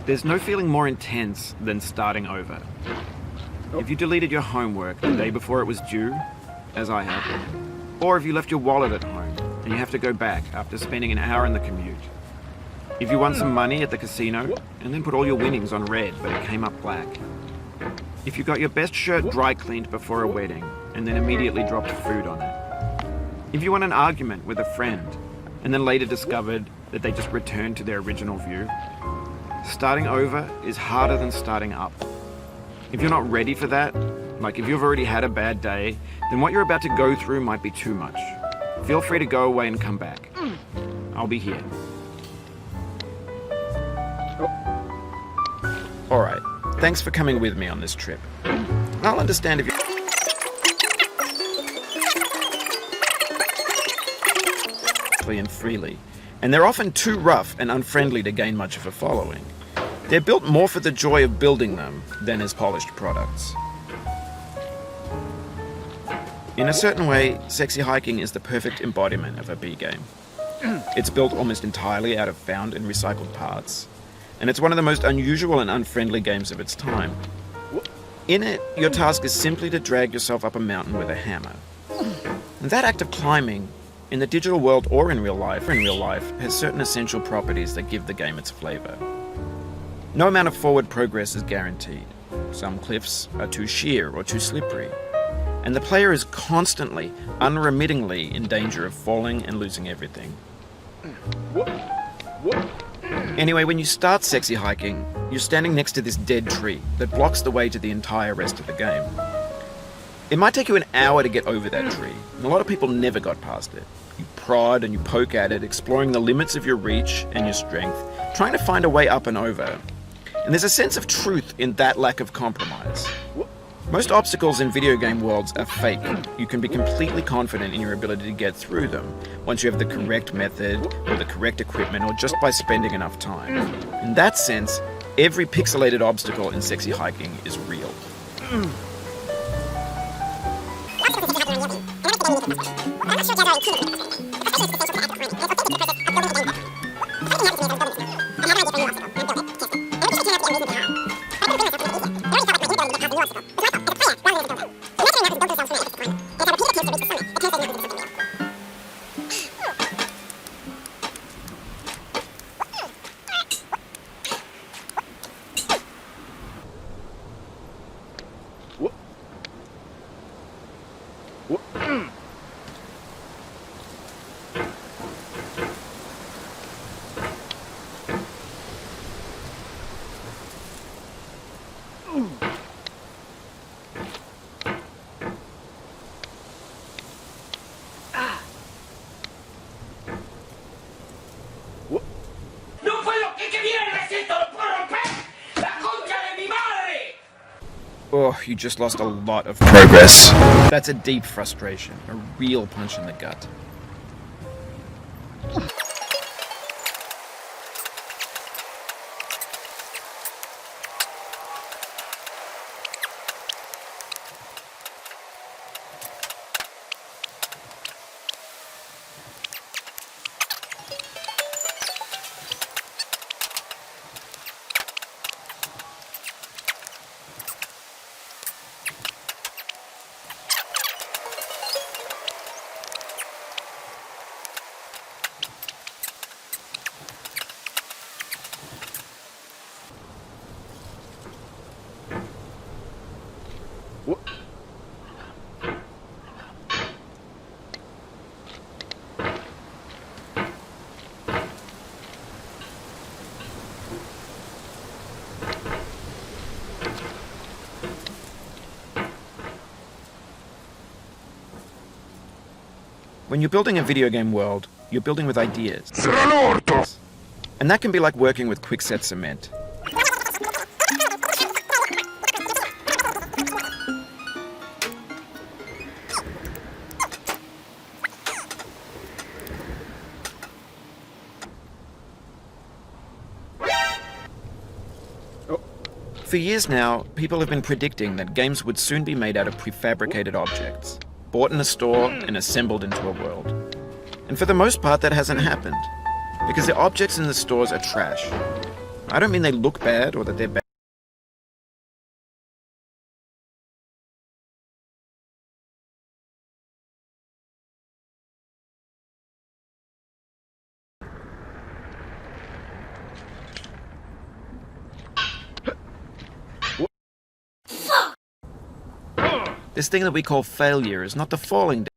There's no feeling more intense than starting over. If you deleted your homework the day before it was due, as I have, or if you left your wallet at home and you have to go back after spending an hour in the commute. If you won some money at the casino and then put all your winnings on red but it came up black. If you got your best shirt dry cleaned before a wedding and then immediately dropped food on it. If you won an argument with a friend and then later discovered that they just returned to their original view. Starting over is harder than starting up. If you're not ready for that, like if you've already had a bad day, then what you're about to go through might be too much. Feel free to go away and come back. I'll be here. Alright, thanks for coming with me on this trip. I'll understand if you... and freely, and they're often too rough and unfriendly to gain much of a following. They're built more for the joy of building them than as polished products. In a certain way, Sexy Hiking is the perfect embodiment of a B game. It's built almost entirely out of found and recycled parts, and it's one of the most unusual and unfriendly games of its time. In it, your task is simply to drag yourself up a mountain with a hammer. And that act of climbing, in the digital world or in real life, has certain essential properties that give the game its flavor. No amount of forward progress is guaranteed. Some cliffs are too sheer or too slippery, and the player is constantly, unremittingly in danger of falling and losing everything. Anyway, when you start Sexy Hiking, you're standing next to this dead tree that blocks the way to the entire rest of the game. It might take you an hour to get over that tree, and a lot of people never got past it. You prod and you poke at it, exploring the limits of your reach and your strength, trying to find a way up and over. And there's a sense of truth in that lack of compromise. Most obstacles in video game worlds are fake. You can be completely confident in your ability to get through them once you have the correct method or the correct equipment or just by spending enough time. In that sense, every pixelated obstacle in Sexy Hiking is real. Oh, you just lost a lot of progress. That's a deep frustration, a real punch in the gut. When you're building a video game world, you're building with ideas. And that can be like working with quickset cement. For years now, people have been predicting that games would soon be made out of prefabricated objects, bought in a store and assembled into a world. And for the most part, that hasn't happened, because the objects in the stores are trash. I don't mean they look bad or that they're bad. This thing that we call failure is not the falling down.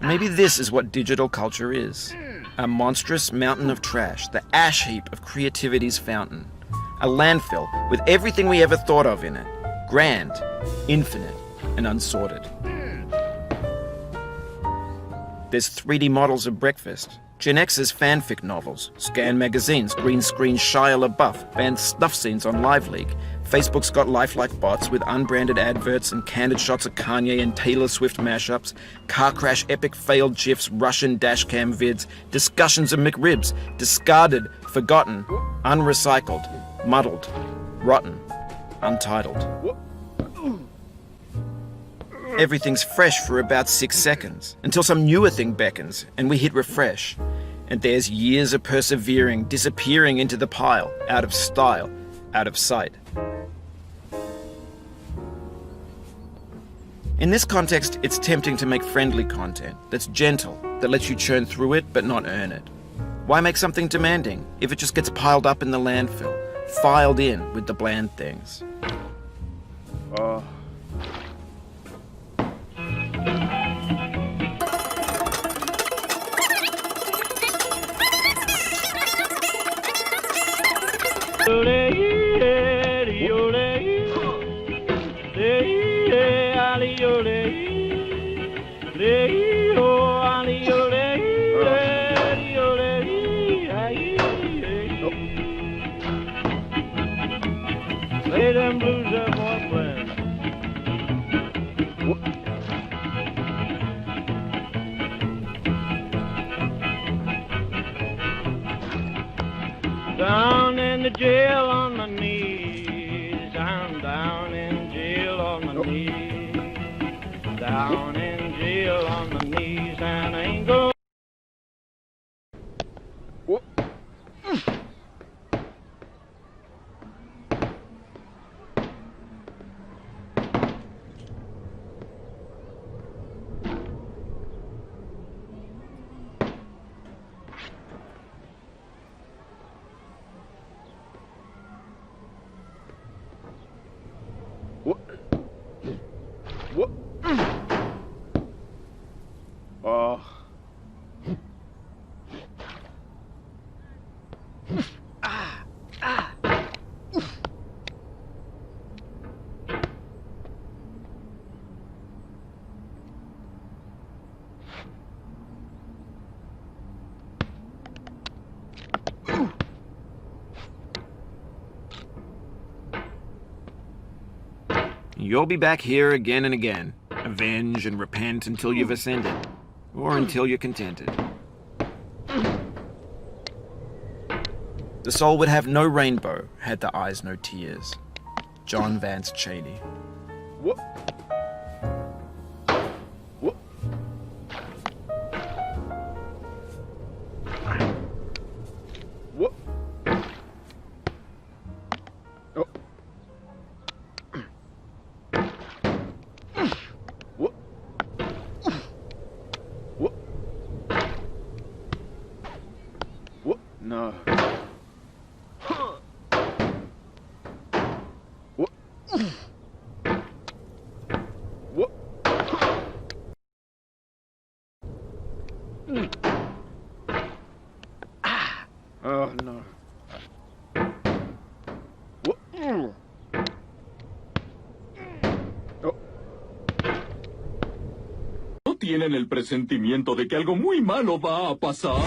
Maybe this is what digital culture is. A monstrous mountain of trash, the ash heap of creativity's fountain. A landfill with everything we ever thought of in it. Grand, infinite, and unsorted. There's 3D models of breakfast, Gen X's fanfic novels, scan magazines, green screen Shia LaBeouf, banned snuff scenes on LiveLeak. Facebook's got lifelike bots with unbranded adverts and candid shots of Kanye and Taylor Swift mashups, car crash epic failed GIFs, Russian dashcam vids, discussions of McRibs, discarded, forgotten, unrecycled, muddled, rotten, untitled. Everything's fresh for about 6 seconds, until some newer thing beckons, and we hit refresh. And there's years of persevering, disappearing into the pile, out of style, out of sight. In this context, it's tempting to make friendly content that's gentle, that lets you churn through it but not earn it. Why make something demanding if it just gets piled up in the landfill, filed in with the bland things? Lay them blues up on plan. Down in the jail on my knees. I'm down in jail on my knees. Down in jail on my knees, and I ain't going. You'll be back here again and again. Avenge and repent until you've ascended. Or until you're contented. The soul would have no rainbow had the eyes no tears. John Vance Cheney. What? What? What? Oh. What? What? What? No. What? What? Oh no. What? Oh. ¿No tienen el presentimiento de que algo muy malo va a pasar?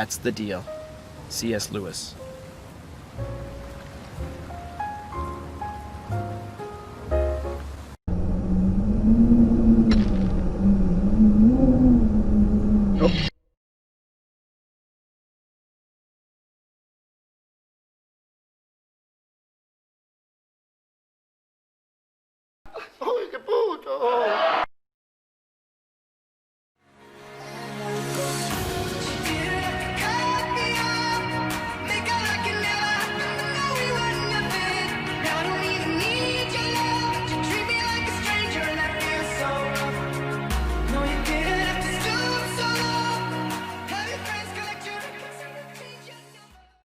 That's the deal. C.S. Lewis. ¡Ay, qué puto!